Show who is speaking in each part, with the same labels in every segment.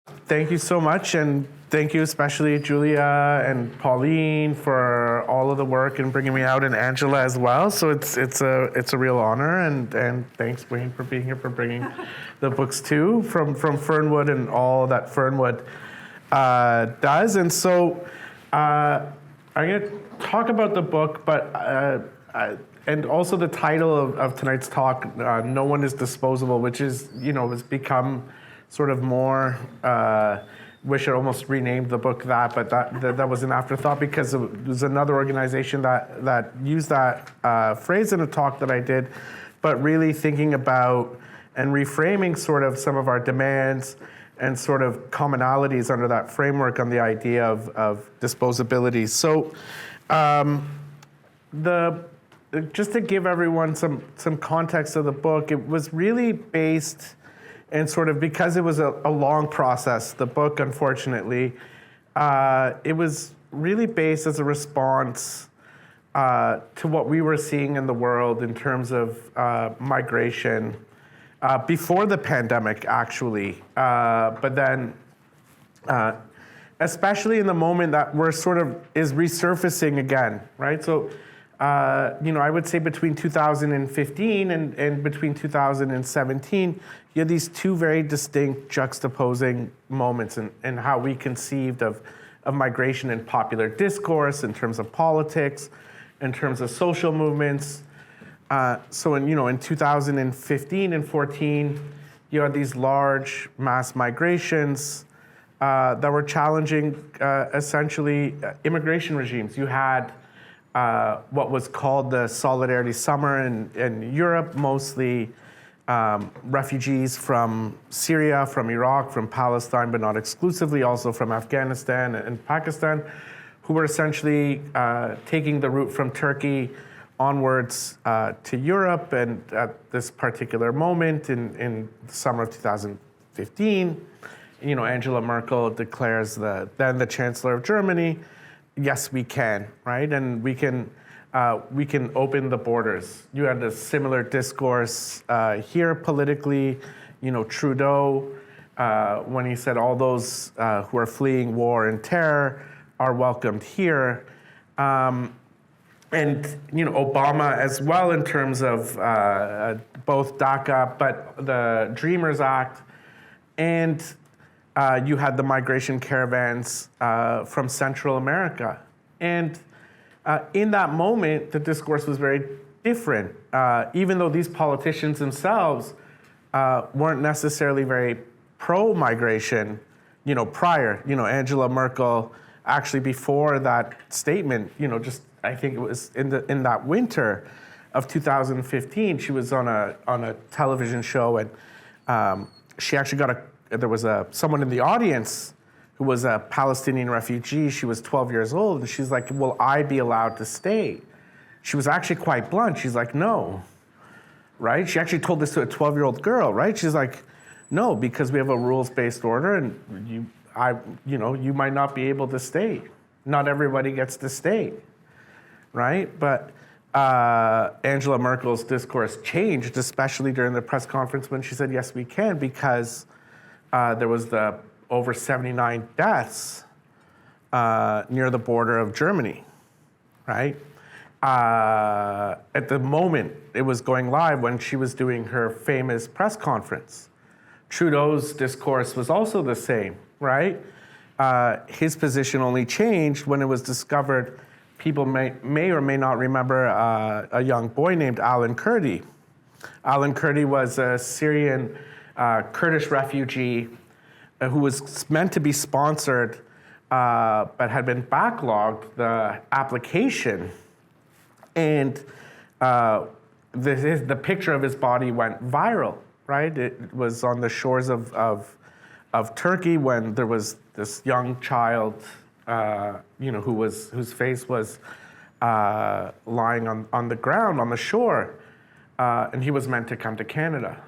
Speaker 1: Thank you so much, and thank you especially Julia and Pauline for all of the work and bringing me out, and Angela as well. So it's a real honor, and thanks Wayne for being here, for bringing the books too from Fernwood and all that Fernwood does. And so I'm going to talk about the book, but and also the title of tonight's talk, "No One is Disposable," which is has become sort of more, wish I almost renamed the book that, but that was an afterthought, because it was another organization that used that phrase in a talk that I did, but really thinking about and reframing sort of some of our demands and sort of commonalities under that framework on the idea of disposability. So just to give everyone some context of the book, it was really based, and sort of because it was a long process, the book, unfortunately, it was really based as a response to what we were seeing in the world in terms of migration before the pandemic, actually. But then, especially in the moment that we're sort of is resurfacing again, right? So, I would say between 2015 and between 2017, you had these two very distinct juxtaposing moments in how we conceived of migration in popular discourse, in terms of politics, in terms of social movements. So in 2015 and 14, you had these large mass migrations that were challenging essentially immigration regimes. You had what was called the Solidarity Summer in Europe, mostly refugees from Syria, from Iraq, from Palestine, but not exclusively, also from Afghanistan and Pakistan, who were essentially taking the route from Turkey onwards to Europe. And at this particular moment in the summer of 2015, Angela Merkel declares, then the Chancellor of Germany, yes, we can, right? And we can open the borders. You had a similar discourse here politically. Trudeau, when he said all those who are fleeing war and terror are welcomed here. And Obama as well, in terms of both DACA, but the Dreamers Act, and you had the migration caravans from Central America. And in that moment, the discourse was very different, even though these politicians themselves weren't necessarily very pro-migration, prior. Angela Merkel, actually before that statement, I think it was in that winter of 2015, she was on a television show, and she actually there was someone in the audience who was a Palestinian refugee. She was 12 years old, and she's like, will I be allowed to stay? She was actually quite blunt. She's like, no, right? She actually told this to a 12-year-old girl, right? She's like, no, because we have a rules-based order, and you might not be able to stay. Not everybody gets to stay, right? But Angela Merkel's discourse changed, especially during the press conference when she said, yes, we can, because there was the over 79 deaths near the border of Germany, right? At the moment it was going live, when she was doing her famous press conference, Trudeau's discourse was also the same, right? His position only changed when it was discovered. People may or may not remember a young boy named Alan Kurdi. Alan Kurdi was a Syrian Kurdish refugee who was meant to be sponsored, but had been backlogged, the application. And the picture of his body went viral, right? It was on the shores of Turkey, when there was this young child, whose face was lying on the ground on the shore, and he was meant to come to Canada,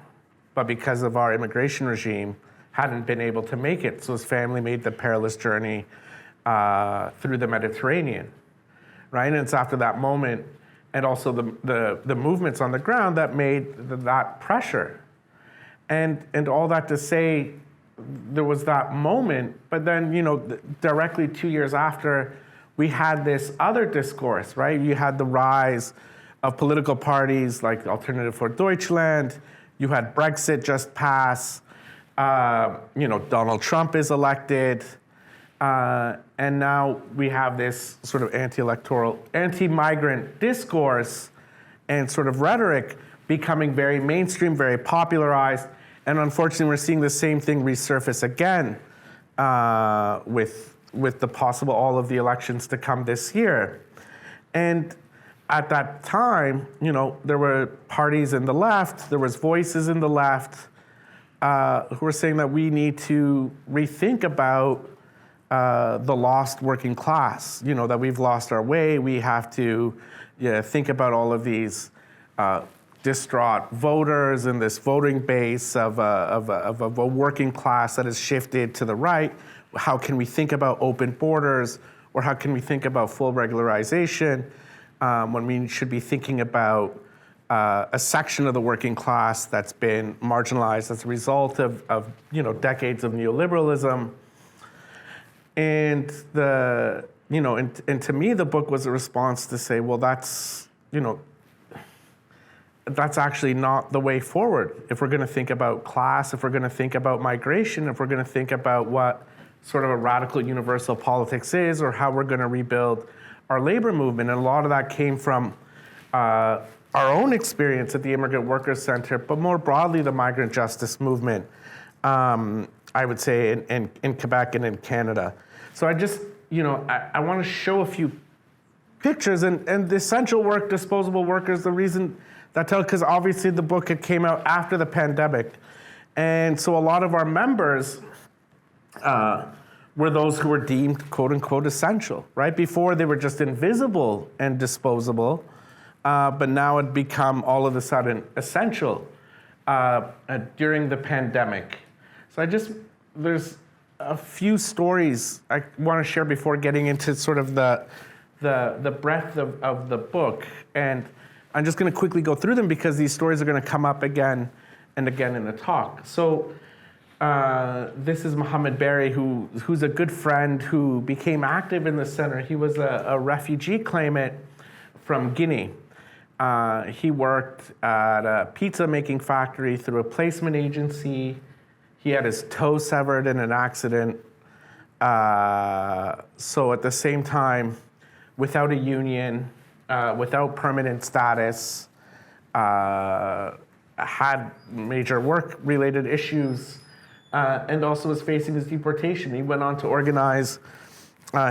Speaker 1: but because of our immigration regime, hadn't been able to make it. So his family made the perilous journey through the Mediterranean, right? And it's after that moment, and also the movements on the ground, that made that pressure. And all that to say, there was that moment, but then, directly 2 years after, we had this other discourse, right? You had the rise of political parties like Alternative for Deutschland. You had Brexit just pass. Donald Trump is elected. And now we have this sort of anti-electoral, anti-migrant discourse and sort of rhetoric becoming very mainstream, very popularized. And unfortunately, we're seeing the same thing resurface again with the possible all of the elections to come this year. And at that time, there were parties in the left, there was voices in the left who were saying that we need to rethink about the lost working class, that we've lost our way. We have to think about all of these distraught voters and this voting base of a working class that has shifted to the right. How can we think about open borders, or how can we think about full regularization when we should be thinking about a section of the working class that's been marginalized as a result of decades of neoliberalism. And and to me, the book was a response to say, well, that's actually not the way forward. If we're going to think about class, if we're going to think about migration, if we're going to think about what sort of a radical universal politics is, or how we're going to rebuild our labor movement. And a lot of that came from our own experience at the Immigrant Workers Centre, but more broadly, the migrant justice movement, I would say, in Quebec and in Canada. So I just, I want to show a few pictures, and the essential work, Disposable Workers, the reason because obviously the book had came out after the pandemic. And so a lot of our members were those who were deemed, quote unquote, essential, right? Before they were just invisible and disposable, but now it become all of a sudden essential during the pandemic. So there's a few stories I want to share before getting into sort of the breadth of the book. And I'm just going to quickly go through them because these stories are going to come up again and again in the talk. So this is Mohammed Berry, who's a good friend who became active in the center. He was a refugee claimant from Guinea. He worked at a pizza making factory through a placement agency. He had his toe severed in an accident. So at the same time, without a union, without permanent status, had major work-related issues, and also was facing his deportation. He went on to organize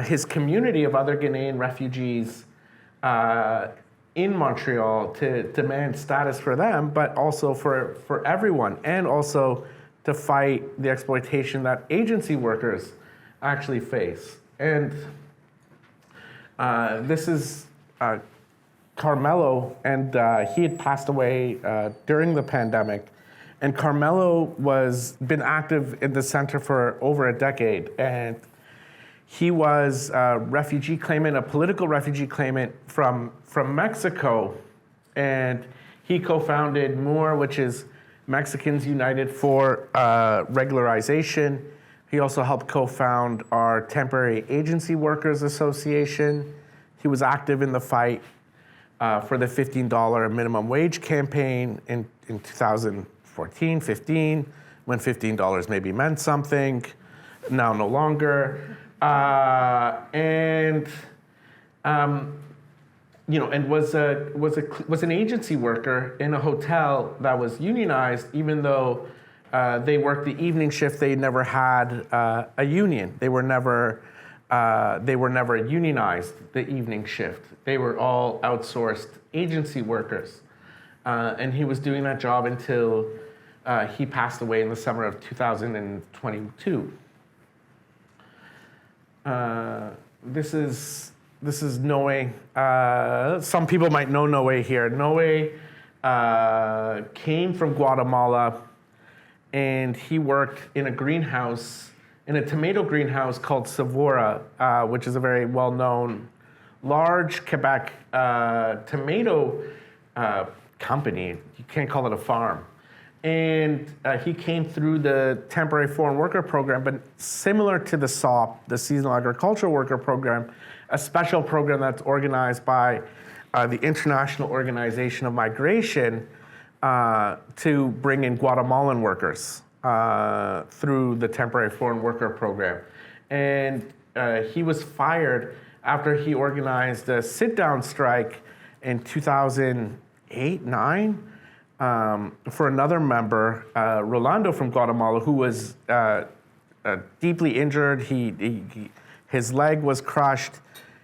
Speaker 1: his community of other Ghanaian refugees in Montreal to demand status for them, but also for everyone, and also to fight the exploitation that agency workers actually face. And this is Carmelo, and he had passed away during the pandemic. And Carmelo been active in the center for over a decade. And he was a refugee claimant, a political refugee claimant from Mexico. And he co-founded MOOR, which is Mexicans United for Regularization. He also helped co-found our Temporary Agency Workers Association. He was active in the fight for the $15 minimum wage campaign in 2014, 15, when $15 maybe meant something, now no longer. And was an agency worker in a hotel that was unionized, even though they worked the evening shift. They never had a union. They were never unionized the evening shift. They were all outsourced agency workers. And he was doing that job until he passed away in the summer of 2022. This is Noe. Some people might know Noe here. Noe came from Guatemala, and he worked in a greenhouse, in a tomato greenhouse called Savora, which is a very well-known, large Quebec tomato company. You can't call it a farm. And he came through the temporary foreign worker program, but similar to the SOP, the seasonal agricultural worker program, a special program that's organized by the International Organization of Migration to bring in Guatemalan workers through the temporary foreign worker program. And he was fired after he organized a sit-down strike in 2008, 9, for another member, Rolando from Guatemala, who was deeply injured. His leg was crushed.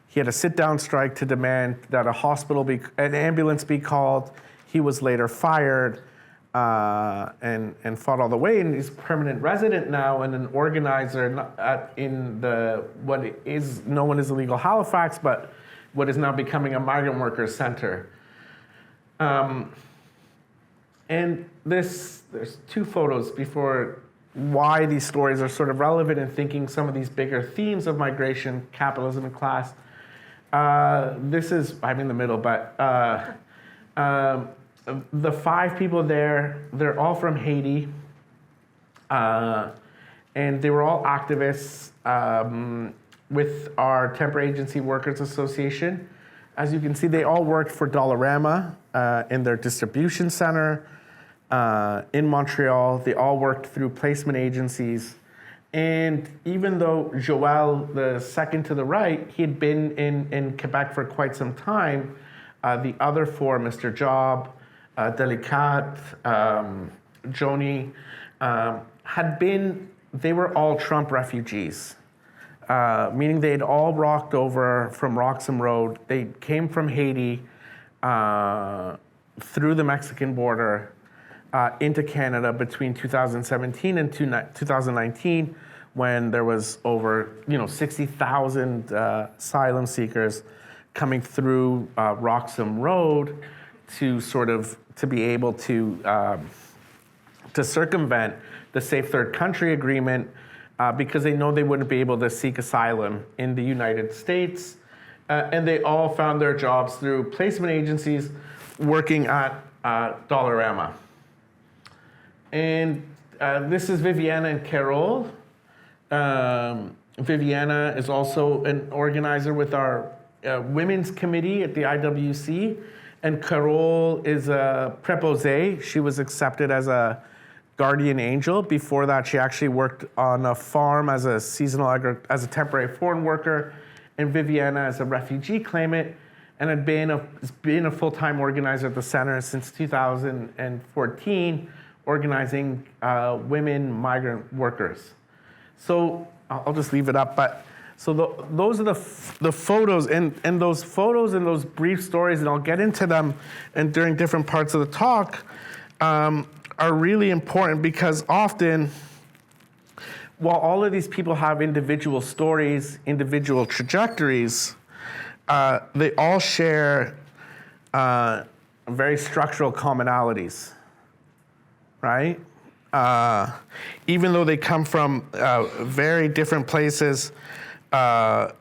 Speaker 1: He had a sit-down strike to demand that an ambulance be called. He was later fired and fought all the way, and he's a permanent resident now and an organizer in what is known as illegal Halifax, but what is now becoming a Migrant Workers Centre. And there's two photos before why these stories are sort of relevant in thinking some of these bigger themes of migration, capitalism, and class. This is, I'm in the middle, but the 5 people there, they're all from Haiti. And they were all activists with our Temporary Agency Workers Association. As you can see, they all worked for Dollarama in their distribution center in Montreal. They all worked through placement agencies. And even though Joel, the second to the right, he had been in Quebec for quite some time, the other 4, Mr. Job, Delicat, Joni, they were all Trump refugees, meaning they'd all walked over from Roxham Road. They came from Haiti through the Mexican border into Canada between 2017 and 2019, when there was over 60,000 asylum seekers coming through Roxham Road to be able to circumvent the Safe Third Country Agreement because they know they wouldn't be able to seek asylum in the United States. And they all found their jobs through placement agencies working at Dollarama. And this is Viviana and Carol. Viviana is also an organizer with our women's committee at the IWC. And Carol is a préposée. She was accepted as a guardian angel. Before that, she actually worked on a farm as a as a temporary foreign worker, and Viviana as a refugee claimant, and had been a full-time organizer at the center since 2014, organizing women migrant workers. So I'll just leave it up, but. So those are the photos, and those photos and those brief stories, and I'll get into them and during different parts of the talk, are really important because often, while all of these people have individual stories, individual trajectories, they all share very structural commonalities, right? Even though they come from very different places,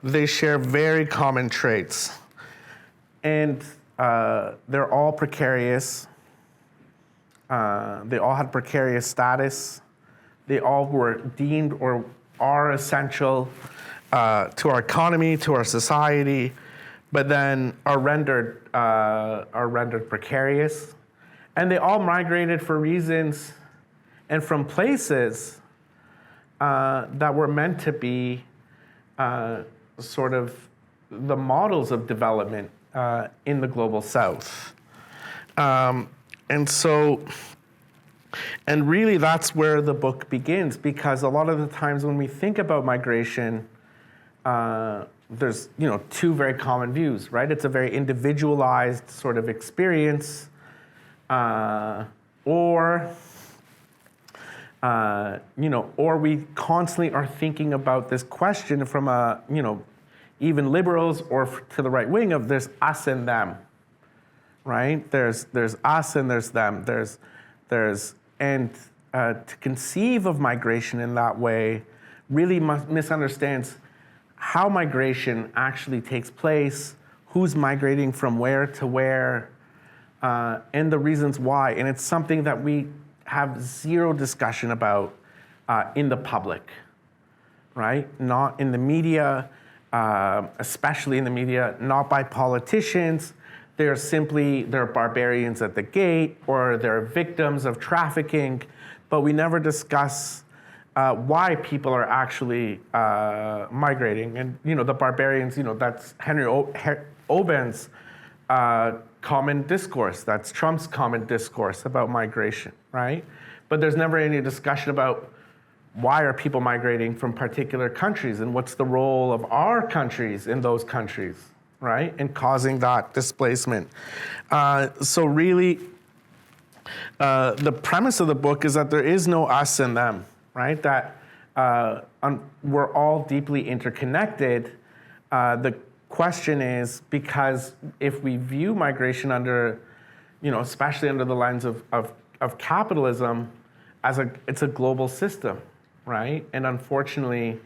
Speaker 1: they share very common traits. And they're all precarious. They all had precarious status. They all were deemed or are essential to our economy, to our society, but then are rendered precarious. And they all migrated for reasons and from places that were meant to be sort of the models of development in the global South. And really that's where the book begins, because a lot of the times when we think about migration, there's 2 very common views, right? It's a very individualized sort of experience, or we constantly are thinking about this question from even liberals or to the right wing of there's us and them, right? There's us and there's them. To conceive of migration in that way really misunderstands how migration actually takes place, who's migrating from where to where, and the reasons why. And it's something that we have zero discussion about in the public, right? Not in the media, especially in the media, not by politicians. They're barbarians at the gate, or they're victims of trafficking, but we never discuss why people are actually migrating. And the barbarians, that's Henry Oben's common discourse. That's Trump's common discourse about migration, right? But there's never any discussion about why are people migrating from particular countries, and what's the role of our countries in those countries, right? And causing that displacement. So really, the premise of the book is that there is no us and them, right? That we're all deeply interconnected. The question is, because if we view migration under, especially under the lens of capitalism, it's a global system, right? And unfortunately,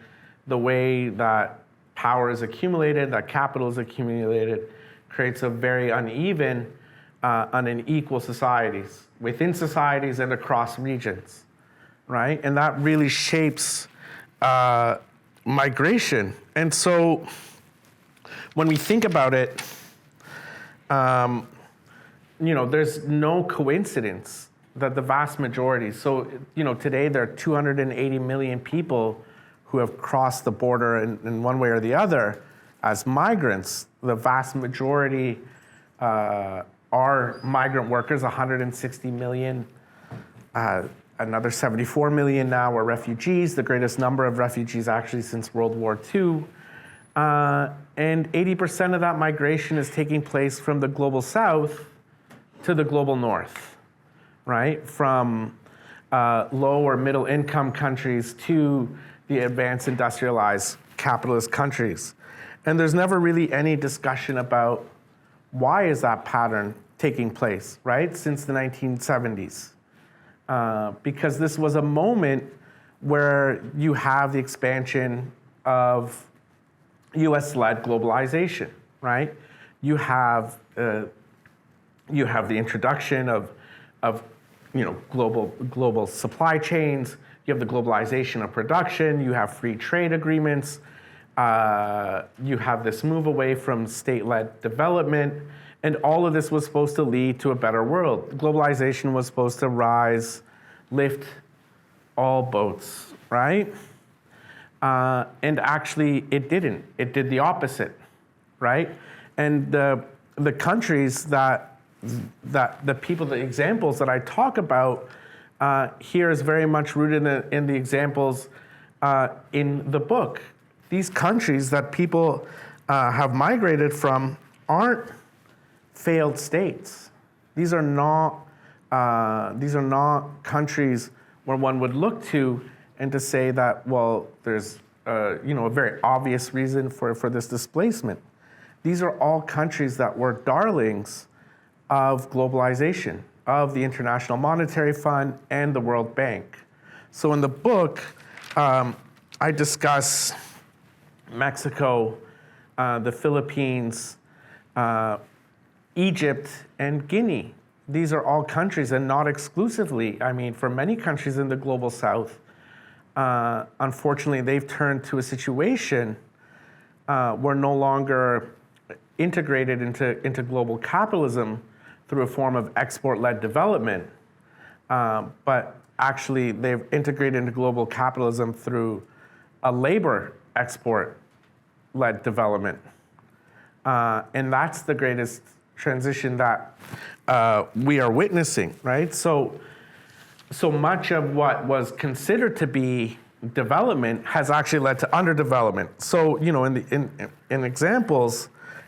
Speaker 1: the way that power is accumulated, that capital is accumulated, creates a very uneven, unequal societies, within societies and across regions, right? And that really shapes migration. And so when we think about it, there's no coincidence that the vast majority, so, today there are 280 million people who have crossed the border in one way or the other as migrants. The vast majority are migrant workers, 160 million. Another 74 million now are refugees, the greatest number of refugees actually since World War II. And 80% of that migration is taking place from the global south to the global north, right? From low or middle income countries to the advanced industrialized capitalist countries. And there's never really any discussion about why is that pattern taking place, right? Since the 1970s. Because this was a moment where you have the expansion of US-led globalization, right? You have the introduction of global supply chains. You have the globalization of production. You have free trade agreements. You have this move away from state-led development. And all of this was supposed to lead to a better world. Globalization was supposed to lift all boats, right? And actually, it didn't. It did the opposite, right? And the countries the examples that I talk about here is very much rooted in the examples in the book. These countries that people have migrated from aren't failed states. These are not countries where one would look to and to say that, well, there's a very obvious reason for this displacement. These are all countries that were darlings of globalization, of the International Monetary Fund and the World Bank. So in the book, I discuss Mexico, the Philippines, Egypt, and Guinea. These are all countries, and not exclusively. I mean, for many countries in the global south, unfortunately, they've turned to a situation where no longer integrated into global capitalism through a form of export-led development, but actually they've integrated into global capitalism through a labor export-led development. And that's the greatest transition that we are witnessing, right? So much of what was considered to be development has actually led to underdevelopment. So, in examples,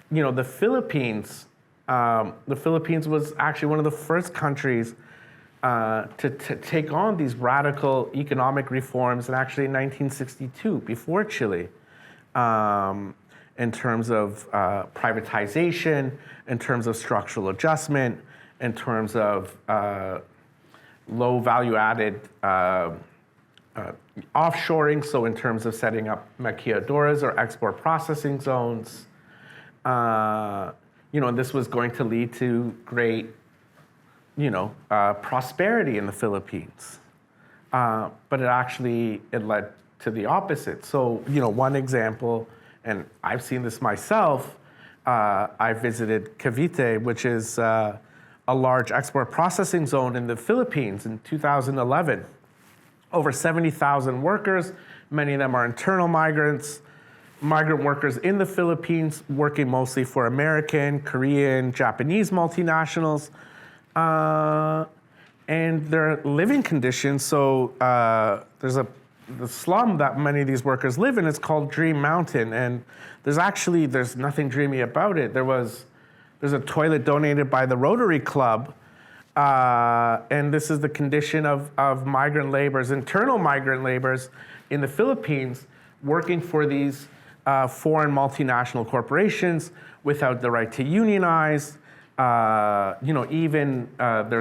Speaker 1: the Philippines was actually one of the first countries to take on these radical economic reforms, and actually in 1962, before Chile, in terms of privatization, in terms of structural adjustment, in terms of low value-added offshoring, so in terms of setting up maquiladoras or export processing zones. And this was going to lead to great prosperity in the Philippines. But it led to the opposite. So, one example, and I've seen this myself, I visited Cavite, which is a large export processing zone in the Philippines in 2011. Over 70,000 workers, many of them are internal migrants, migrant workers in the Philippines, working mostly for American, Korean, Japanese multinationals. And their living conditions, so there's the slum that many of these workers live in, it's called Dream Mountain. And there's nothing dreamy about it. There's a toilet donated by the Rotary Club. And this is the condition of migrant laborers, internal migrant laborers in the Philippines, working for these foreign multinational corporations without the right to unionize. There's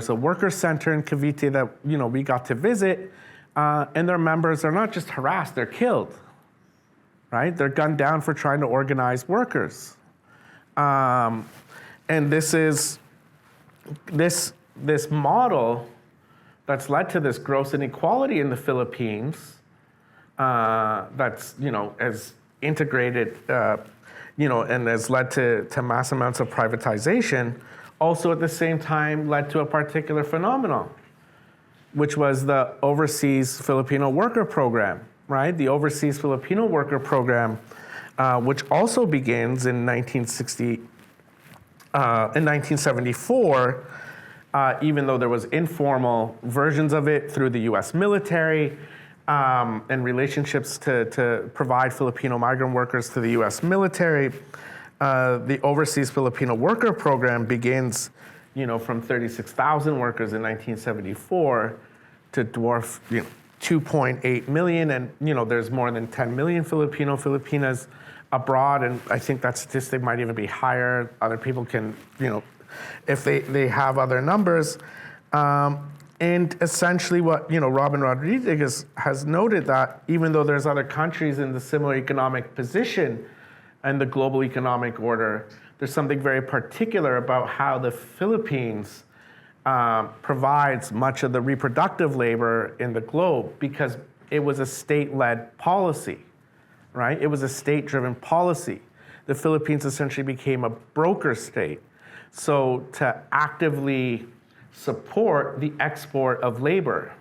Speaker 1: a workers center in Cavite that we got to visit, and their members are not just harassed; they're killed. Right? They're gunned down for trying to organize workers, and this is this model that's led to this gross inequality in the Philippines. That's has integrated. And has led to mass amounts of privatization, also at the same time led to a particular phenomenon, which was the Overseas Filipino Worker Program, right? The Overseas Filipino Worker Program, which also begins in 1974, even though there was informal versions of it through the US military, and relationships to provide Filipino migrant workers to the US military. The Overseas Filipino Worker Program begins, from 36,000 workers in 1974 to dwarf, 2.8 million. And, there's more than 10 million Filipinas abroad. And I think that statistic might even be higher. Other people can, if they have other numbers. And essentially what, Robin Rodriguez has noted that even though there's other countries in the similar economic position and the global economic order, there's something very particular about how the Philippines provides much of the reproductive labor in the globe because it was a state-led policy, right? It was a state-driven policy. The Philippines essentially became a broker state. So to actively support the export of labor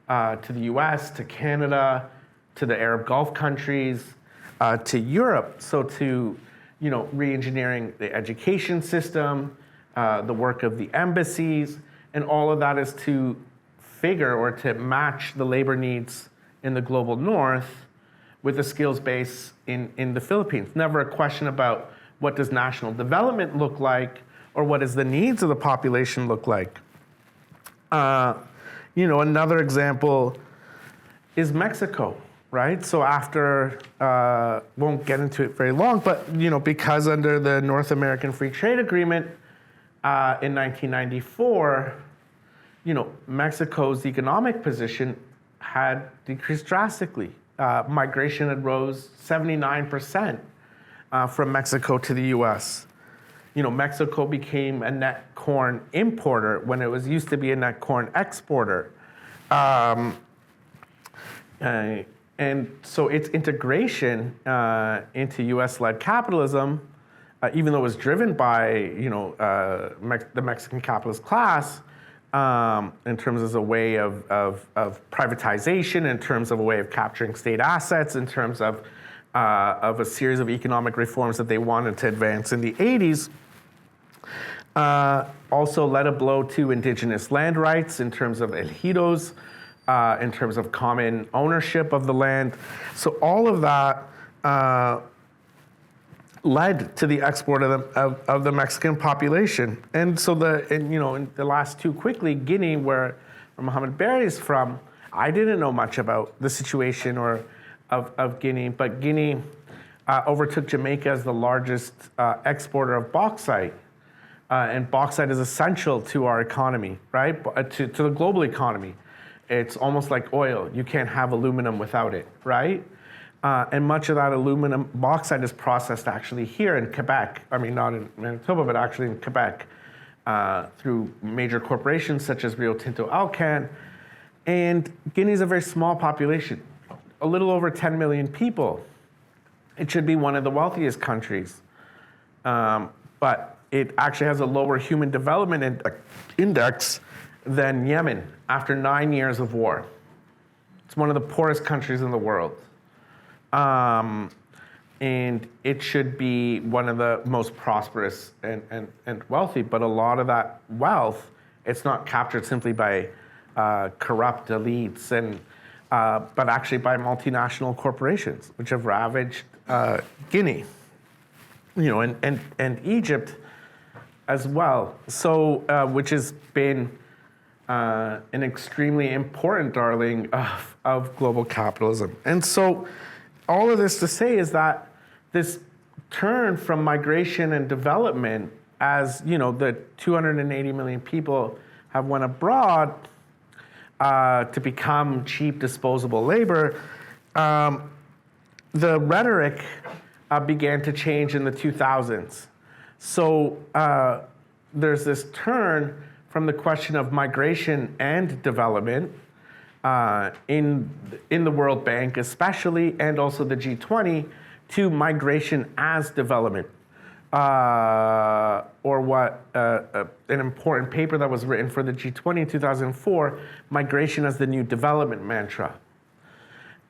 Speaker 1: to the US, to Canada, to the Arab Gulf countries, to Europe. So to, re-engineering the education system, the work of the embassies, and all of that is to figure or to match the labor needs in the global north with the skills base in the Philippines. Never a question about what does national development look like or what does the needs of the population look like. Another example is Mexico, right? So after, won't get into it very long, but because under the North American Free Trade Agreement in 1994, Mexico's economic position had decreased drastically. Migration had rose 79% from Mexico to the US. Mexico became a net corn importer when it was used to be a net corn exporter. And so its integration into US-led capitalism, even though it was driven by the Mexican capitalist class, in terms of a way of privatization, in terms of a way of capturing state assets, in terms of a series of economic reforms that they wanted to advance in the 80s, also led a blow to indigenous land rights in terms of ejidos, in terms of common ownership of the land. So all of that led to the export of the Mexican population. And so in the last two quickly, Guinea, where Mohamed Barry is from, I didn't know much about the situation of Guinea, but Guinea overtook Jamaica as the largest exporter of bauxite. And bauxite is essential to our economy, right? To the global economy. It's almost like oil. You can't have aluminum without it, right? And much of that aluminum bauxite is processed actually here in Quebec. I mean, not in Manitoba, but actually in Quebec. through major corporations such as Rio Tinto Alcan. And Guinea is a very small population, a little over 10 million people. It should be one of the wealthiest countries. But it actually has a lower human development index than Yemen after 9 years of war. It's one of the poorest countries in the world. And it should be one of the most prosperous and wealthy, but a lot of that wealth, it's not captured simply by corrupt elites, but actually by multinational corporations, which have ravaged Guinea, and Egypt as well. So, which has been an extremely important darling of global capitalism. And so, all of this to say is that this turn from migration and development, as the 280 million people have went abroad to become cheap disposable labor, the rhetoric began to change in the 2000s. So there's this turn from the question of migration and development in the World Bank especially, and also the G20, to migration as development. Or what an important paper that was written for the G20 in 2004, migration as the new development mantra.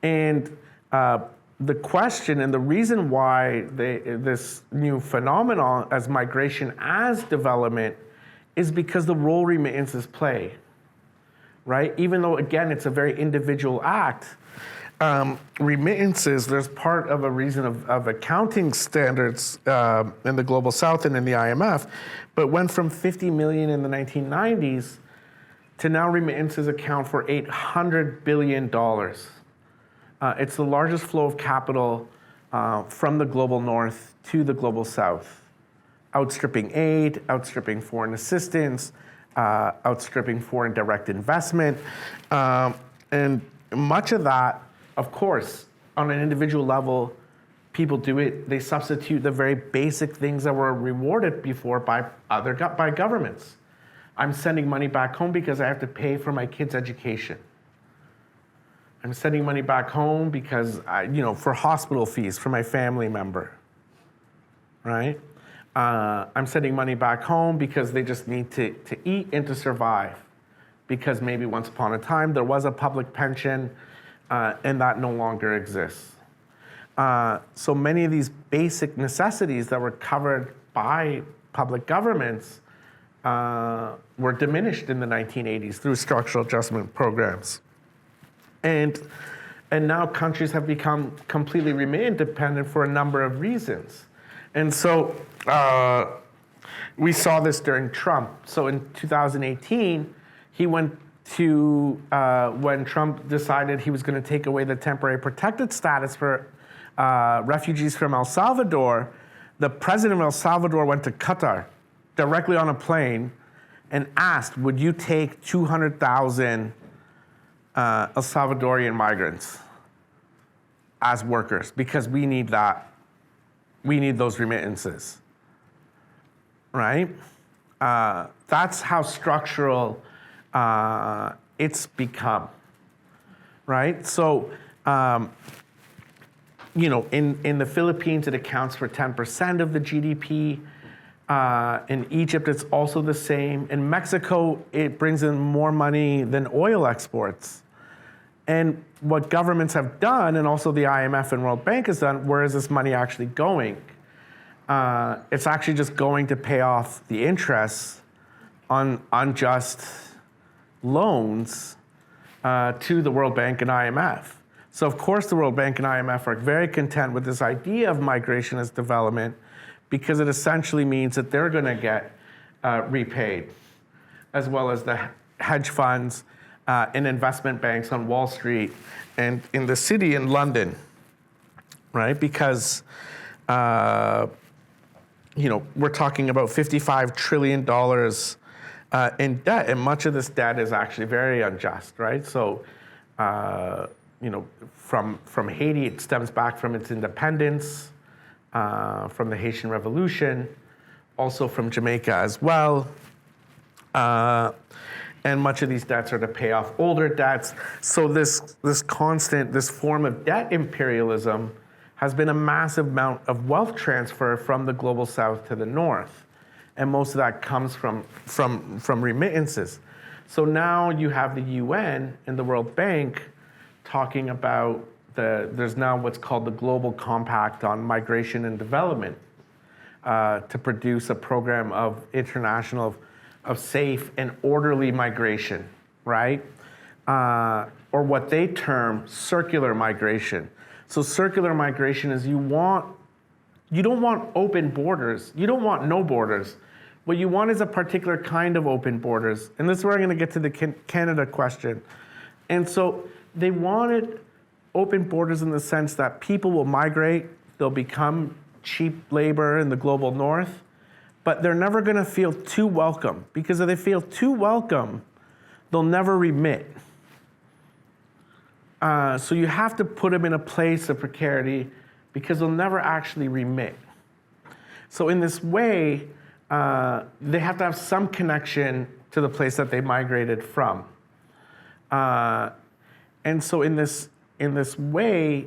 Speaker 1: And the question and the reason why this new phenomenon as migration as development is because the role remittances play, right? Even though, again, it's a very individual act, remittances, there's part of a reason of accounting standards in the Global South and in the IMF, but went from 50 million in the 1990s to now remittances account for $800 billion. It's the largest flow of capital from the Global North to the Global South, outstripping aid, outstripping foreign assistance, outstripping foreign direct investment, and much of that, of course, on an individual level, people do it. They substitute the very basic things that were rewarded before by governments. I'm sending money back home because I have to pay for my kids' education. I'm sending money back home because for hospital fees for my family member, right? I'm sending money back home because they just need to eat and to survive, because maybe once upon a time there was a public pension. And that no longer exists. So many of these basic necessities that were covered by public governments were diminished in the 1980s through structural adjustment programs. And now countries have become completely remain dependent for a number of reasons. And so we saw this during Trump. So in 2018, he went to when Trump decided he was going to take away the temporary protected status for refugees from El Salvador, the president of El Salvador went to Qatar directly on a plane and asked, would you take 200,000 El Salvadorian migrants as workers? Because we need that. We need those remittances, right? That's how structural it's become, right? So, in the Philippines, it accounts for 10% of the GDP. In Egypt, it's also the same. In Mexico, it brings in more money than oil exports. And what governments have done, and also the IMF and World Bank has done, where is this money actually going? It's actually just going to pay off the interest on unjust loans to the World Bank and IMF. So of course the World Bank and IMF are very content with this idea of migration as development, because it essentially means that they're going to get repaid, as well as the hedge funds and investment banks on Wall Street and in the city in London, right? Because we're talking about $55 trillion in debt, and much of this debt is actually very unjust, right? So, from Haiti, it stems back from its independence, from the Haitian Revolution, also from Jamaica as well, And much of these debts are to pay off older debts. So this form of debt imperialism has been a massive amount of wealth transfer from the global south to the north. And most of that comes from remittances. So now you have the UN and the World Bank talking about there's now what's called the Global Compact on Migration and Development to produce a program of international of safe and orderly migration, right? Or what they term circular migration. So circular migration is you don't want open borders. You don't want no borders. What you want is a particular kind of open borders. And this is where I'm going to get to the Canada question. And so they wanted open borders in the sense that people will migrate, they'll become cheap labor in the global north, but they're never going to feel too welcome, because if they feel too welcome, they'll never remit. So you have to put them in a place of precarity because they'll never actually remit. So in this way, they have to have some connection to the place that they migrated from. And so in this way,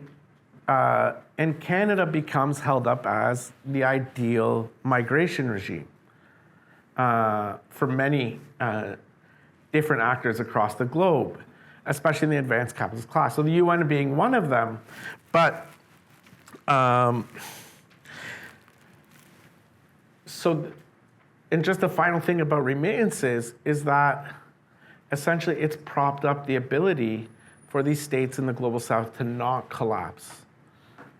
Speaker 1: and Canada becomes held up as the ideal migration regime for many different actors across the globe, especially in the advanced capitalist class. So the UN being one of them, but and just the final thing about remittances is that essentially it's propped up the ability for these states in the global south to not collapse,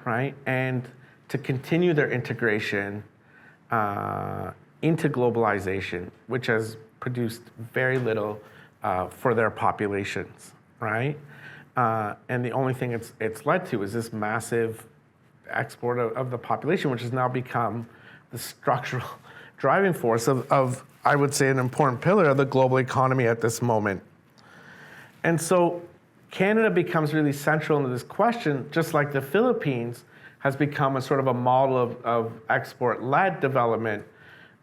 Speaker 1: right? And to continue their integration into globalization, which has produced very little for their populations, right? And the only thing it's led to is this massive export of the population, which has now become the structural driving force of, I would say, an important pillar of the global economy at this moment. And so Canada becomes really central into this question, just like the Philippines has become a sort of a model of export-led development.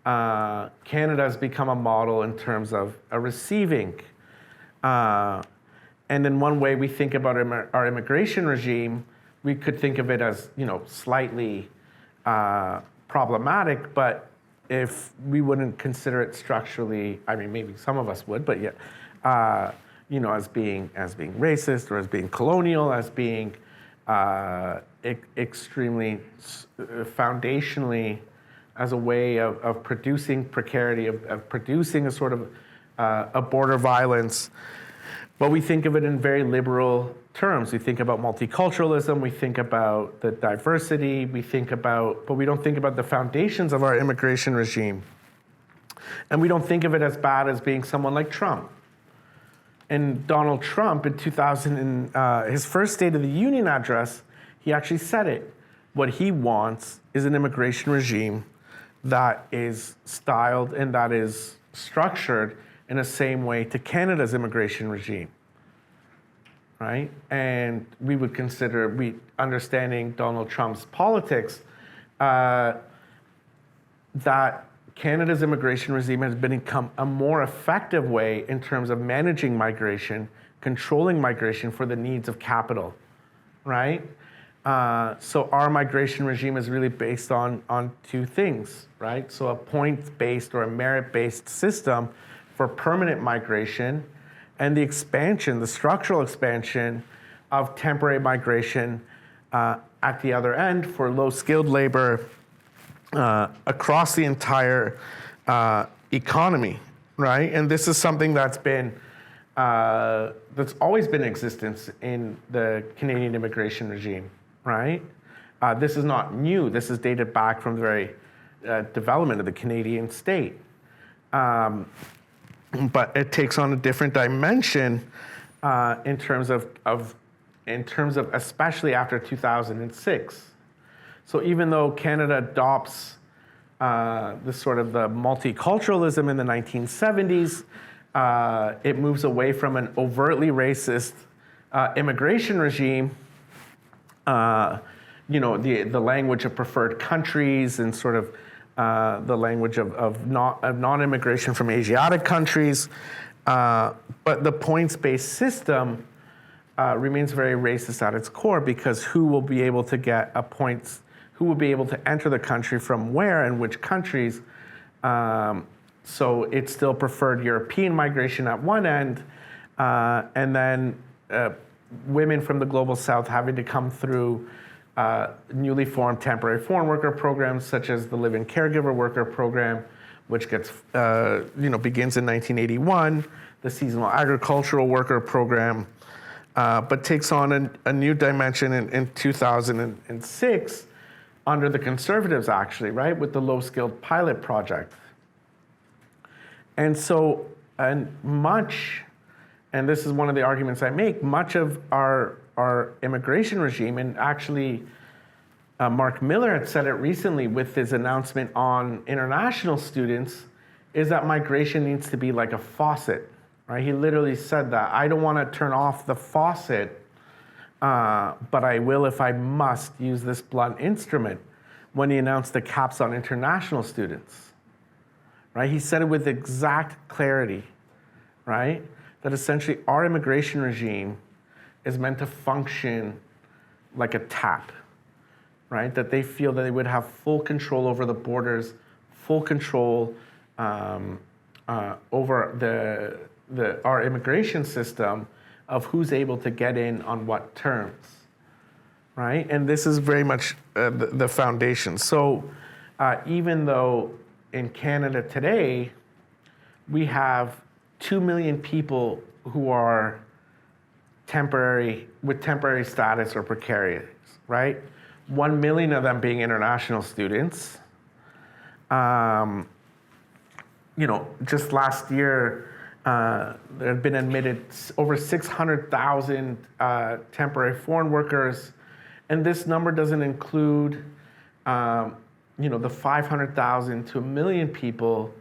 Speaker 1: Canada has become a model in terms of a receiving. And in one way we think about our immigration regime, we could think of it as, slightly problematic, but if we wouldn't consider it structurally, I mean, maybe some of us would, but yeah, as being racist or as being colonial, as being extremely foundationally as a way of producing precarity, of producing a sort of a border violence. But we think of it in very liberal terms. We think about multiculturalism, we think about the diversity, but we don't think about the foundations of our immigration regime. And we don't think of it as bad as being someone like Trump. And Donald Trump in 2000, his first State of the Union address, he actually said it. What he wants is an immigration regime that is styled and that is structured in the same way to Canada's immigration regime, right? And we would consider, understanding Donald Trump's politics, that Canada's immigration regime has become a more effective way in terms of managing migration, controlling migration for the needs of capital, right? So our migration regime is really based on two things, right? So a point-based or a merit-based system for permanent migration, and the structural expansion of temporary migration at the other end for low-skilled labor across the entire economy, right? And this is something that's always been in existence in the Canadian immigration regime, right? This is not new. This is dated back from the very development of the Canadian state. But it takes on a different dimension in terms of especially after 2006. So even though Canada adopts the sort of the multiculturalism in the 1970s, it moves away from an overtly racist immigration regime. The language of preferred countries and sort of the language of non-immigration from Asiatic countries. But the points-based system remains very racist at its core, because who will be able to get who will be able to enter the country from where and which countries. So it's still preferred European migration at one end, and then women from the global south having to come through newly formed temporary foreign worker programs, such as the live-in caregiver worker program, which gets begins in 1981, the seasonal agricultural worker program, but takes on a new dimension in 2006 under the Conservatives, actually, right, with the low-skilled pilot project. And so, and this is one of the arguments I make, much of our immigration regime, and actually Mark Miller had said it recently with his announcement on international students, is that migration needs to be like a faucet, right? He literally said that. I don't want to turn off the faucet, but I will, if I must, use this blunt instrument, when he announced the caps on international students, right? He said it with exact clarity, right? That essentially our immigration regime is meant to function like a tap, right? That they feel that they would have full control over the borders, full control over our immigration system of who's able to get in on what terms, right? And this is very much the foundation. So even though in Canada today, we have 2 million people who are with temporary status or precarious, right? 1 million of them being international students. Just last year, there have been admitted over 600,000 temporary foreign workers, and this number doesn't include, the 500,000 to 1 million people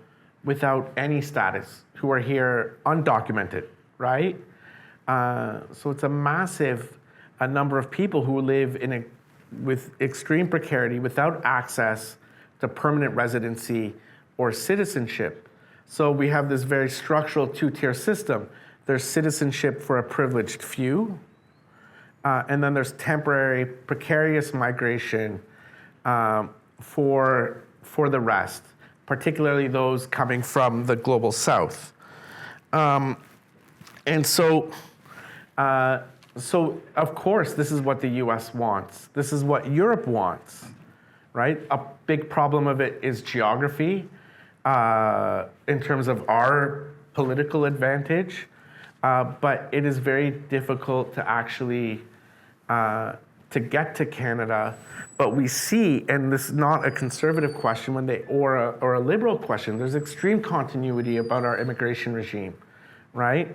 Speaker 1: without any status who are here undocumented, right? So it's a massive number of people who live with extreme precarity, without access to permanent residency or citizenship. So we have this very structural two-tier system. There's citizenship for a privileged few, and then there's temporary precarious migration for the rest, particularly those coming from the global south. And so of course, this is what the US wants. This is what Europe wants, right? A big problem of it is geography in terms of our political advantage, but it is very difficult to actually to get to Canada. But we see, and this is not a conservative question or a liberal question, there's extreme continuity about our immigration regime, right?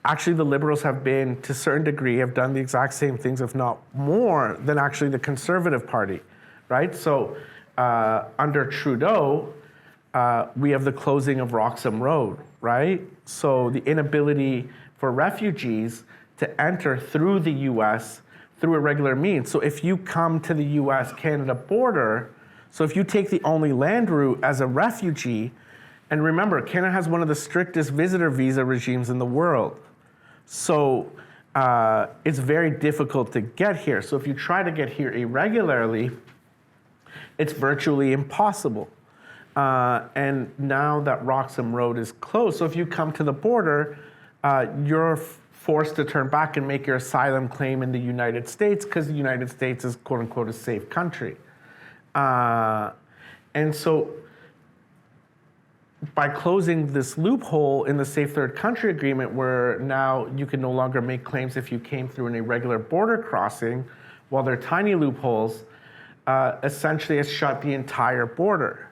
Speaker 1: Actually, the Liberals have been, to a certain degree, have done the exact same things, if not more, than actually the Conservative Party, right? So under Trudeau, we have the closing of Roxham Road, right? So the inability for refugees to enter through the US through irregular means. So if you come to the US-Canada border, so if you take the only land route as a refugee, and remember, Canada has one of the strictest visitor visa regimes in the world. So it's very difficult to get here. So if you try to get here irregularly, it's virtually impossible. And now that Roxham Road is closed, so if you come to the border, you're forced to turn back and make your asylum claim in the United States, because the United States is, quote unquote, a safe country. And so by closing this loophole in the Safe Third Country Agreement, where now you can no longer make claims if you came through an irregular border crossing, while there are tiny loopholes, essentially has shut the entire border,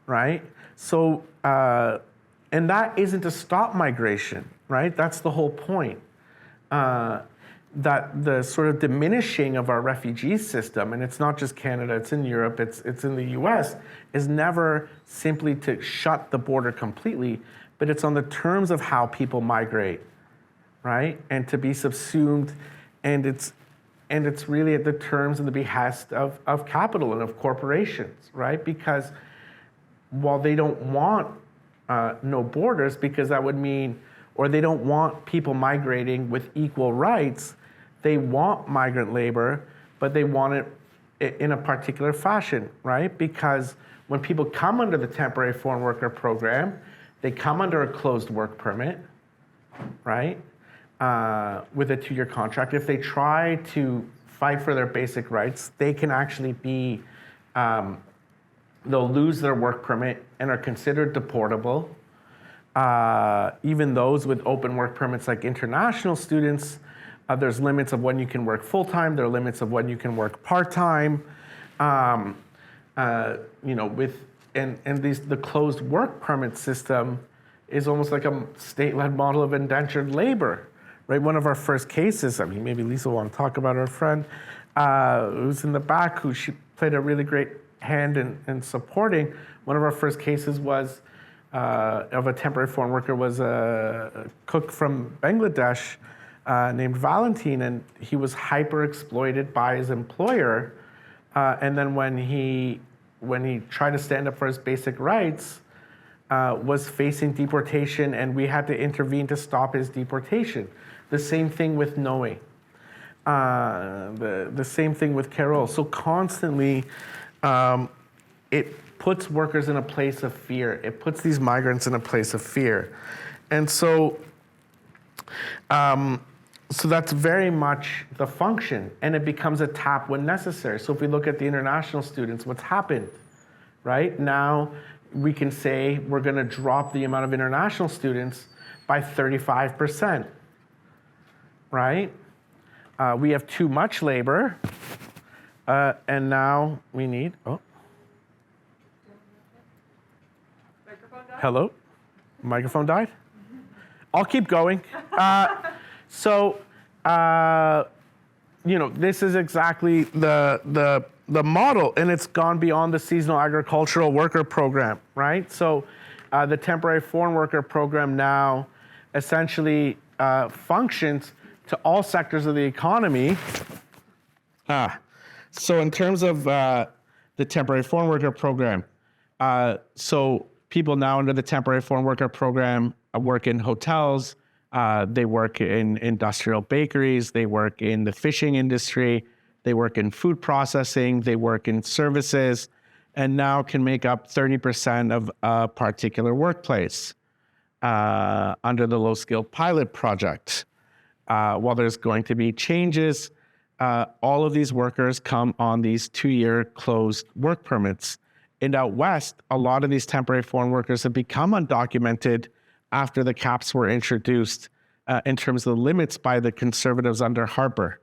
Speaker 1: right? So, and that isn't to stop migration, right? That's the whole point. That the sort of diminishing of our refugee system, and it's not just Canada, it's in Europe, it's in the US, is never simply to shut the border completely, but it's on the terms of how people migrate, right? And to be subsumed, and and it's really at the terms and the behest of capital and of corporations, right? Because while they don't want no borders, because that would mean, or they don't want people migrating with equal rights, they want migrant labor, but they want it in a particular fashion, right? Because when people come under the temporary foreign worker program, they come under a closed work permit, right? With a 2-year contract. If they try to fight for their basic rights, they can actually be, they'll lose their work permit and are considered deportable. Even those with open work permits like international students, there's limits of when you can work full-time, there are limits of when you can work part-time. The closed work permit system is almost like a state-led model of indentured labor, right? One of our first cases, I mean, maybe Lisa will want to talk about her friend who's in the back, she played a really great hand in supporting. One of our first cases was of a temporary foreign worker was a cook from Bangladesh named Valentine, and he was hyper-exploited by his employer. And then when he tried to stand up for his basic rights, was facing deportation, and we had to intervene to stop his deportation. The same thing with Noe. The same thing with Carol. So constantly, it puts workers in a place of fear. It puts these migrants in a place of fear. And so that's very much the function, and it becomes a tap when necessary. So if we look at the international students, what's happened, right? Now we can say we're going to drop the amount of international students by 35%, right? We have too much labor, and now we need, hello? Microphone died? I'll keep going. This is exactly the model, and it's gone beyond the seasonal agricultural worker program, right? So the temporary foreign worker program now essentially functions to all sectors of the economy. So in terms of the temporary foreign worker program, so people now under the temporary foreign worker program work in hotels, they work in industrial bakeries, they work in the fishing industry, they work in food processing, they work in services, and now can make up 30% of a particular workplace under the low-skilled pilot project. While there's going to be changes, all of these workers come on these 2-year closed work permits. And out west, a lot of these temporary foreign workers have become undocumented after the caps were introduced in terms of the limits by the conservatives under Harper.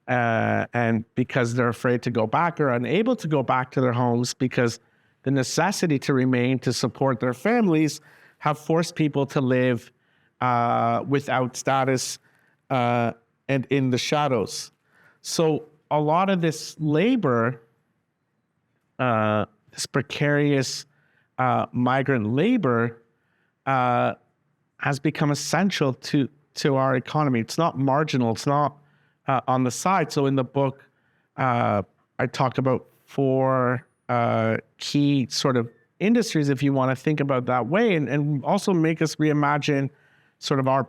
Speaker 1: And because they're afraid to go back or unable to go back to their homes because the necessity to remain to support their families have forced people to live without status and in the shadows. So a lot of this labor, this precarious migrant labor has become essential to our economy. It's not marginal. It's not on the side. So in the book, I talk about 4 key sort of industries, if you want to think about that way, and also make us reimagine sort of our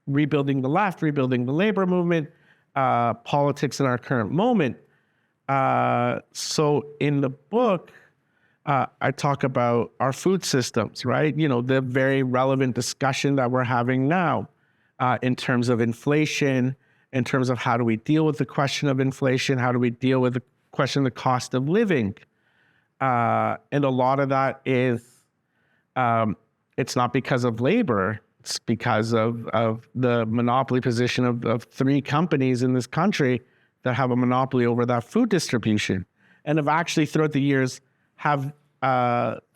Speaker 1: rebuilding the left, rebuilding the labor movement, politics in our current moment. So in the book, I talk about our food systems, right? The very relevant discussion that we're having now in terms of inflation, in terms of how do we deal with the question of inflation, how do we deal with the question of the cost of living. And a lot of that is, it's not because of labor, it's because of the monopoly position of 3 companies in this country that have a monopoly over that food distribution, and have actually throughout the years have,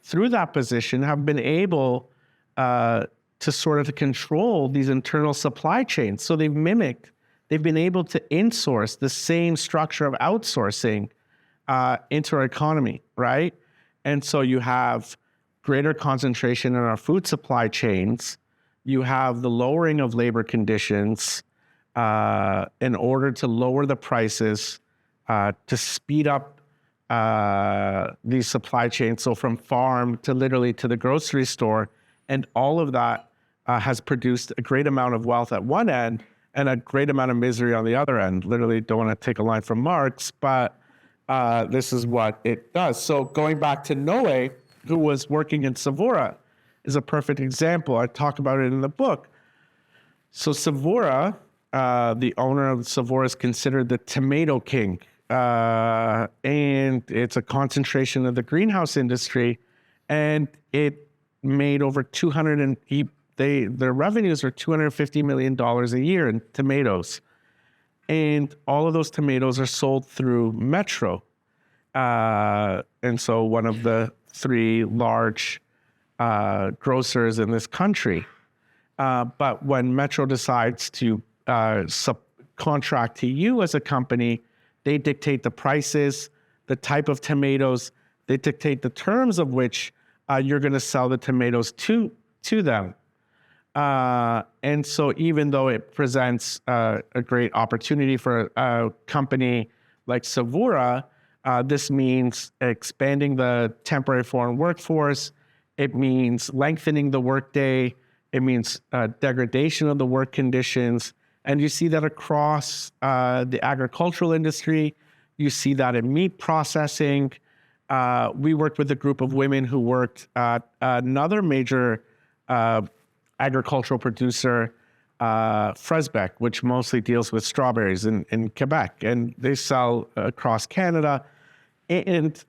Speaker 1: through that position, have been able to sort of control these internal supply chains. So they've been able to insource the same structure of outsourcing into our economy, right? And so you have greater concentration in our food supply chains, you have the lowering of labor conditions, in order to lower the prices, to speed up these supply chains, so from farm to literally to the grocery store. And all of that has produced a great amount of wealth at one end and a great amount of misery on the other end. Literally, don't want to take a line from Marx, but this is what it does. So going back to Noe, who was working in Savora, is a perfect example. I talk about it in the book. So Savora, the owner of Savora, is considered the tomato king. And it's a concentration of the greenhouse industry. And it made over their revenues are $250 million a year in tomatoes. And all of those tomatoes are sold through Metro. And so one of the three large grocers in this country. But when Metro decides to subcontract to you as a company, they dictate the prices, the type of tomatoes, they dictate the terms of which you're going to sell the tomatoes to them. And so even though it presents a great opportunity for a company like Savora, this means expanding the temporary foreign workforce. It means lengthening the workday. It means degradation of the work conditions. And you see that across the agricultural industry. You see that in meat processing. We worked with a group of women who worked at another major agricultural producer, Fresbeck, which mostly deals with strawberries in Quebec. And they sell across Canada. And,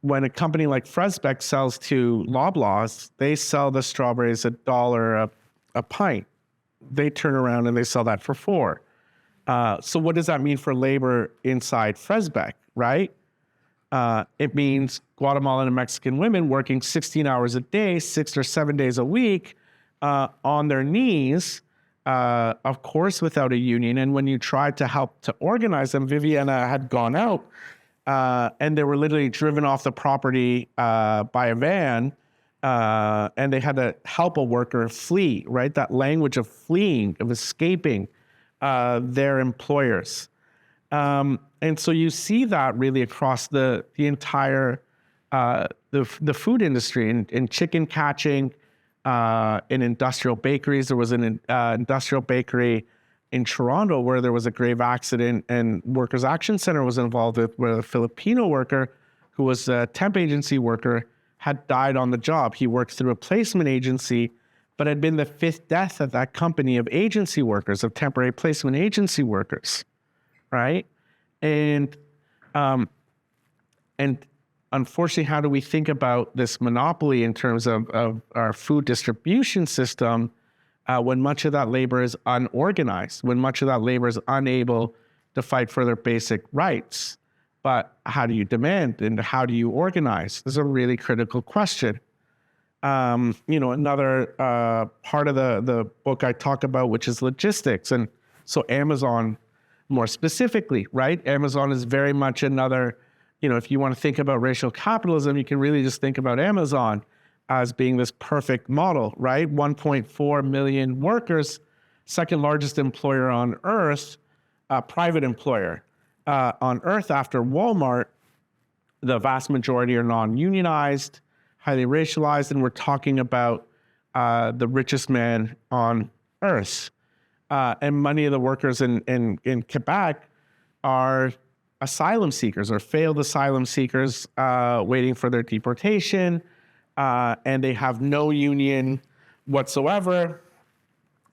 Speaker 1: when a company like Fresbeck sells to Loblaws, they sell the strawberries $1 a pint. They turn around and they sell that for $4. So what does that mean for labor inside Fresbeck, right? It means Guatemalan and Mexican women working 16 hours a day, 6 or 7 days a week, on their knees, of course, without a union. And when you tried to help to organize them, Viviana had gone out, and they were literally driven off the property by a van, and they had to help a worker flee, right? That language of fleeing, of escaping their employers. And so you see that really across the entire the food industry, in chicken catching, in industrial bakeries. There was an industrial bakery in Toronto where there was a grave accident, and Workers Action Centre was involved with, where a Filipino worker who was a temp agency worker had died on the job. He worked through a placement agency, but had been the 5th death at that company of agency workers, of temporary placement agency workers, right? And unfortunately, how do we think about this monopoly in terms of our food distribution system when much of that labor is unorganized, when much of that labor is unable to fight for their basic rights? But how do you demand and how do you organize? This is a really critical question. Another part of the book I talk about, which is logistics. And so Amazon, more specifically, right? Amazon is very much another, if you want to think about racial capitalism, you can really just think about Amazon as being this perfect model, right? 1.4 million workers, second largest employer on earth, private employer on earth after Walmart. The vast majority are non-unionized, highly racialized, and we're talking about the richest man on earth. And many of the workers in Quebec are asylum seekers or failed asylum seekers waiting for their deportation, and they have no union whatsoever.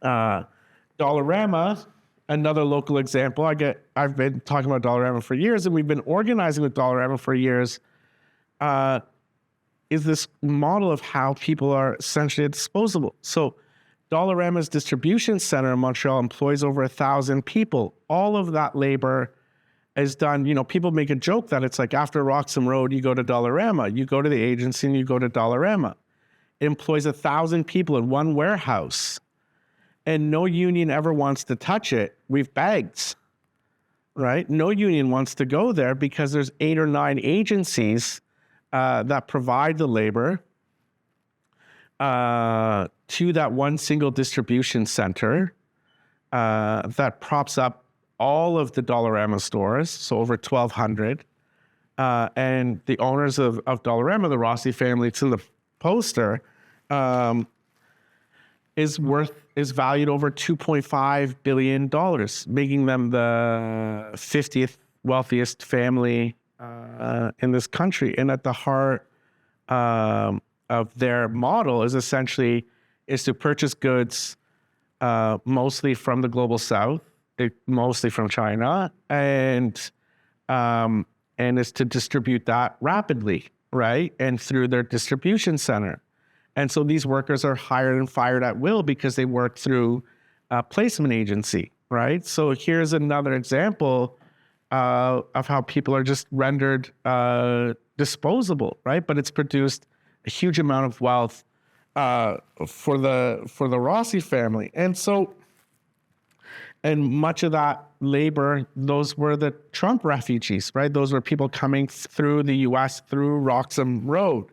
Speaker 1: Dollarama, another local example. I've been talking about Dollarama for years, and we've been organizing with Dollarama for years. Is this model of how people are essentially disposable. So Dollarama's distribution center in Montreal employs over 1,000 people. All of that labor is done. People make a joke that it's like after Roxham Road, you go to Dollarama. You go to the agency and you go to Dollarama. It employs 1,000 people in one warehouse, and no union ever wants to touch it. We've begged, right? No union wants to go there because there's 8 or 9 agencies that provide the labor to that one single distribution center. that props up all of the Dollarama stores, so over 1,200. And the owners of Dollarama, the Rossi family, it's in the poster, is valued over $2.5 billion, making them the 50th wealthiest family in this country. And at the heart of their model is to purchase goods mostly from the global south, mostly from China, and is to distribute that rapidly, right? And through their distribution center. And so these workers are hired and fired at will because they work through a placement agency, right? So here's another example of how people are just rendered disposable, right? But it's produced a huge amount of wealth for the Rossi family. And so, and much of that labor, those were the Trump refugees, right? Those were people coming through the US through Roxham Road.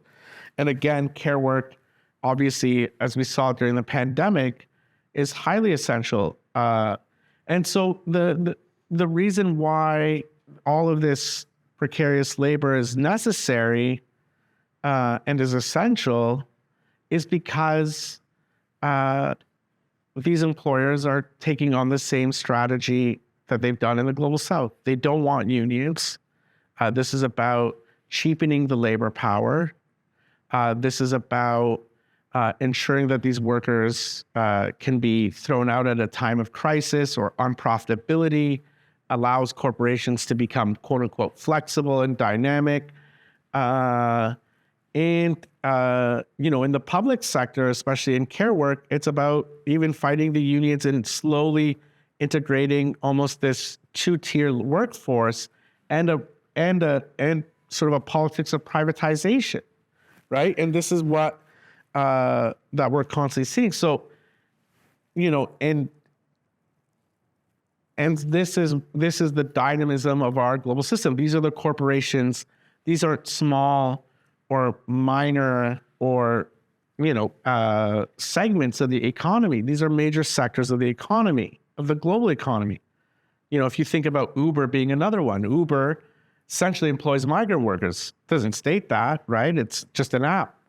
Speaker 1: And again, care work, obviously, as we saw during the pandemic, is highly essential. And so the reason why all of this precarious labor is necessary and is essential is because these employers are taking on the same strategy that they've done in the global south. They don't want unions. This is about cheapening the labor power. This is about ensuring that these workers can be thrown out at a time of crisis or unprofitability, allows corporations to become quote unquote flexible and dynamic. And in the public sector, especially in care work, it's about even fighting the unions and slowly integrating almost this two-tier workforce and sort of a politics of privatization, right? And this is what that we're constantly seeing. So, and this is the dynamism of our global system. These are the corporations. These aren't small or minor or segments of the economy. These are major sectors of the economy, of the global economy. If you think about Uber being another one, Uber essentially employs migrant workers. Doesn't state that, right? It's just an app.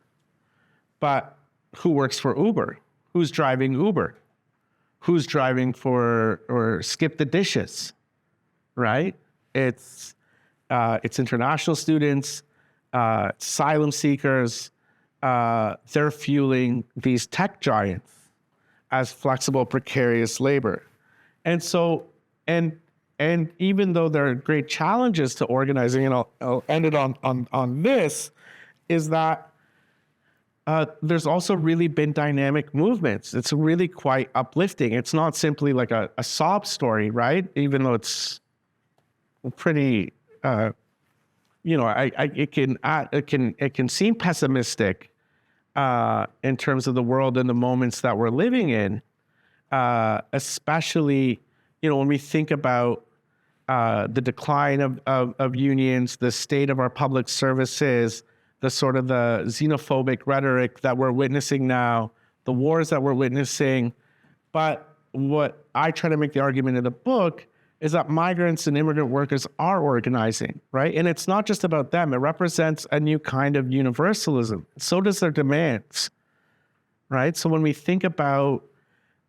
Speaker 1: But who works for Uber? Who's driving Uber? Who's driving or Skip the Dishes, right? It's international students, asylum seekers. They're fueling these tech giants as flexible, precarious labor. And so, and even though there are great challenges to organizing, and I'll end it on this, is that there's also really been dynamic movements. It's really quite uplifting. It's not simply like a sob story, right? Even though it's pretty, it can seem pessimistic in terms of the world and the moments that we're living in, especially when we think about the decline of unions, the state of our public services, the sort of the xenophobic rhetoric that we're witnessing now, the wars that we're witnessing. But what I try to make the argument in the book is that migrants and immigrant workers are organizing, right? And it's not just about them. It represents a new kind of universalism. So does their demands, right? So when we think about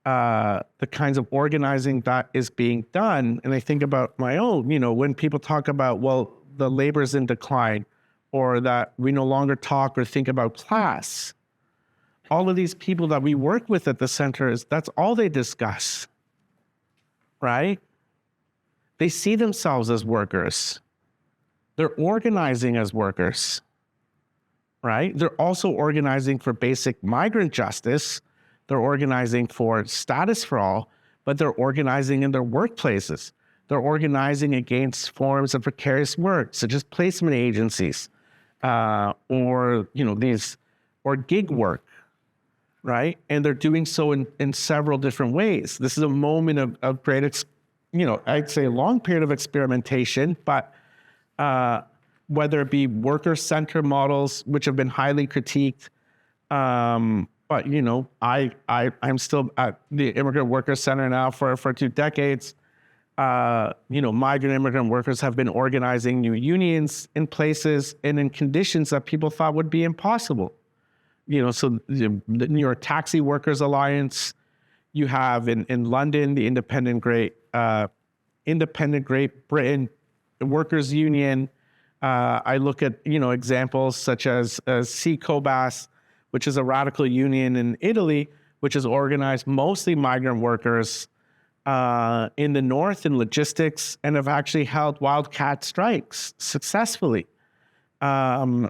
Speaker 1: the kinds of organizing that is being done, and I think about my own, when people talk about, well, the labor's in decline, or that we no longer talk or think about class, all of these people that we work with at the center, that's all they discuss, right? They see themselves as workers. They're organizing as workers, right? They're also organizing for basic migrant justice. They're organizing for status for all, but they're organizing in their workplaces. They're organizing against forms of precarious work, such as placement agencies, or gig work, right? And they're doing so in several different ways. This is a moment of great, I'd say a long period of experimentation, but whether it be worker-centered models, which have been highly critiqued, But, I'm still at the Immigrant Workers Centre now for 2 decades. Migrant immigrant workers have been organizing new unions in places and in conditions that people thought would be impossible. So the New York Taxi Workers Alliance, you have in London, the Independent Great Britain Workers Union. I look at, examples such as CHRR, which is a radical union in Italy, which has organized mostly migrant workers in the north in logistics and have actually held wildcat strikes successfully. And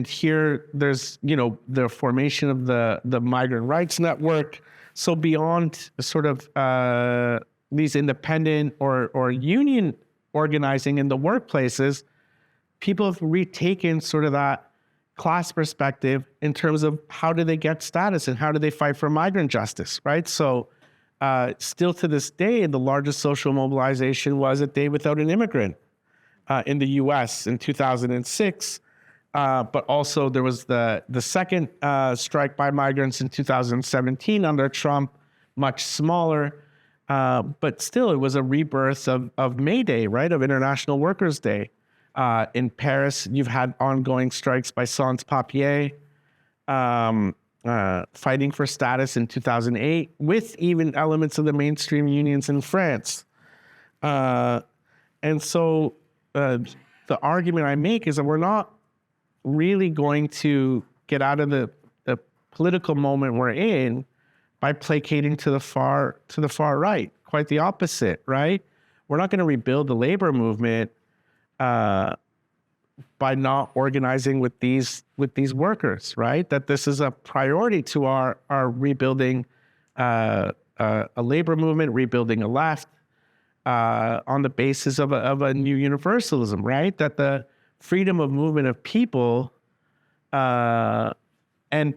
Speaker 1: here there's, the formation of the Migrant Rights Network. So beyond sort of these independent or union organizing in the workplaces, people have retaken sort of that class perspective in terms of how do they get status and how do they fight for migrant justice, right? So still to this day, the largest social mobilization was a day without an immigrant in the US in 2006. But also there was the second strike by migrants in 2017 under Trump, much smaller. But still, it was a rebirth of May Day, right, of International Workers' Day. In Paris, you've had ongoing strikes by sans-papiers, fighting for status in 2008, with even elements of the mainstream unions in France. And so the argument I make is that we're not really going to get out of the political moment we're in by placating to the far right. Quite the opposite, right? We're not going to rebuild the labor movement by not organizing with these workers, right? That this is a priority to our rebuilding a labor movement, rebuilding a left on the basis of a new universalism, right? That the freedom of movement of people and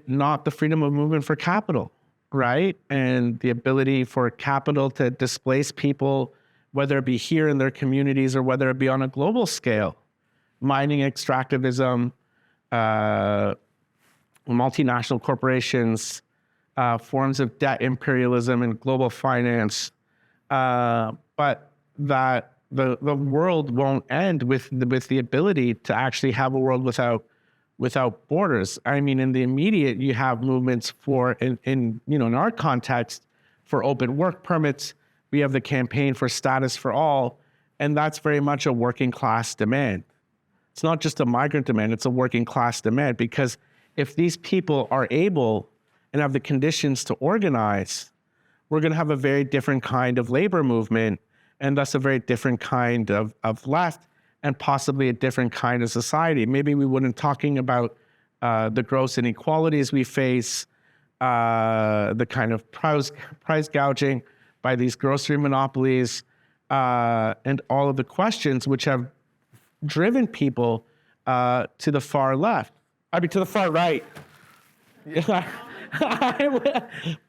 Speaker 1: not the freedom of movement for capital, right? And the ability for capital to displace people, whether it be here in their communities or whether it be on a global scale. Mining extractivism, multinational corporations, forms of debt imperialism and global finance, but that the world won't end with the ability to actually have a world without borders. I mean, in the immediate, you have movements for in our context for open work permits. We have the campaign for status for all, and that's very much a working class demand. It's not just a migrant demand, it's a working class demand, because if these people are able and have the conditions to organize, we're going to have a very different kind of labor movement, and thus a very different kind of left, and possibly a different kind of society. Maybe we wouldn't talking about the gross inequalities we face, the kind of price gouging by these grocery monopolies, and all of the questions which have driven people to the far left. I mean, to the far right.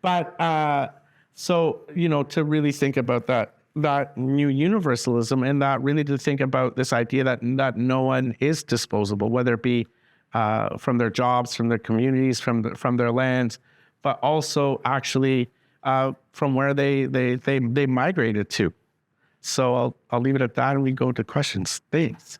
Speaker 1: But so, to really think about that new universalism, and that really to think about this idea that no one is disposable, whether it be from their jobs, from their communities, from their lands, but also actually from where they migrated to. So I'll leave it at that, and we go to questions. Thanks.